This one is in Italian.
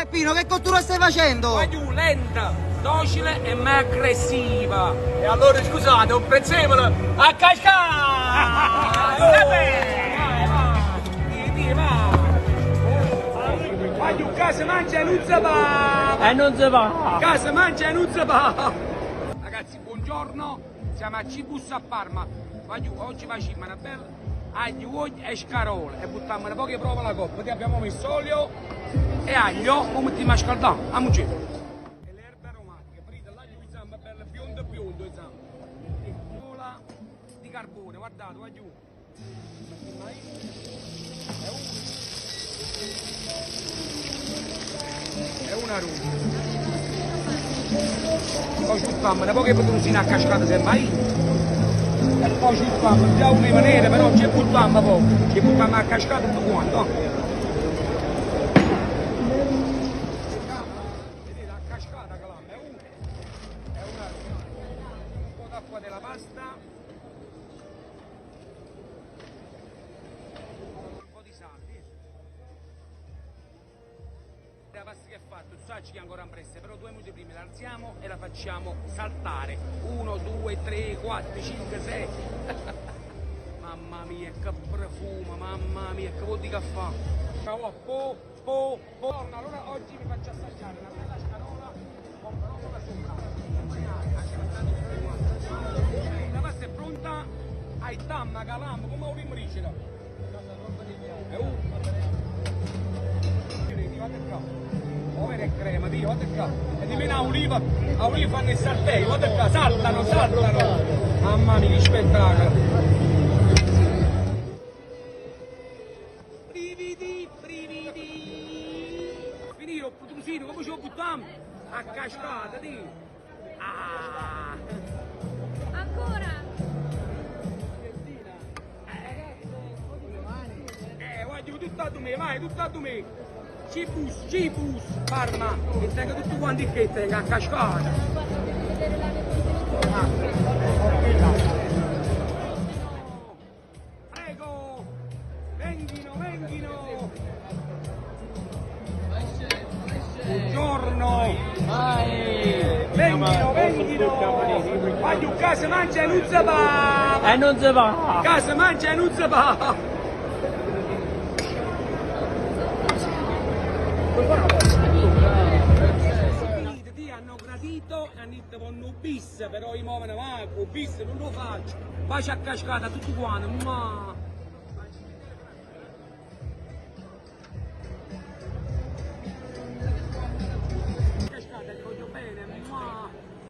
Peppino, che cottura stai facendo? Voglio lenta, docile e mai aggressiva. E allora scusate, un prezzemolo a cascare! Vai! Voglio casa mangia e non si va! E non si va! Casa mangia e non si va! Ragazzi, buongiorno, siamo a Cibus a Parma. Oggi facciamo una bella aglio, uogli e scarole e buttiamo una poche prove alla coppa. Ti abbiamo messo olio e aglio, lo mettiamo a scaldare. Amuci. E le erbe aromatiche, frite, l'aglio insomma bello biondo insomma. E cola di carbone, guardate, va giù. È una ruta. Poi ci facciamo una poche petrusine a cascata semmai. E poi ci facciamo già un nera, però ci buttiamo poco. Ci buttiamo a cascata tutto quanto. Vedete la cascata che l'hanno, è una ruta. Un po' d'acqua della pasta. Un po' di sale. La pasta che è fatta, tu sai che è ancora impressa, però 2 minuti prima la alziamo e la facciamo saltare. 1, 2, 3, 4, 5, 6. Mamma mia, che profumo, mamma mia, che vuol dire che fa? Ciao, Allora oggi vi faccio assaggiare una bella scarola con provola sopra. La pasta è pronta, hai tamma, calamma, come vogliamo dire? Guarda che crema, Dio, guarda qua. E di meno a oliva fanno il saltello, guarda qua, saltano. Mamma mia, che spettacolo. Brividi. Finire, Petrusino, come ci lo buttiamo? A cascata, di. Ancora? Voglio tutto a me, vai, tutto a me. Cibus, Parma, e tengo tutti quanti che tengo a cascata. Prego, venghino. Buongiorno. Venghino. Voglio casa mangia e non si va. E non si va! Casa mangia e non si va. Ti hanno gradito e hanno detto con un bis, però i muovono avanti, un bis non lo faccio. Poi c'è a cascata tutti quanti, ma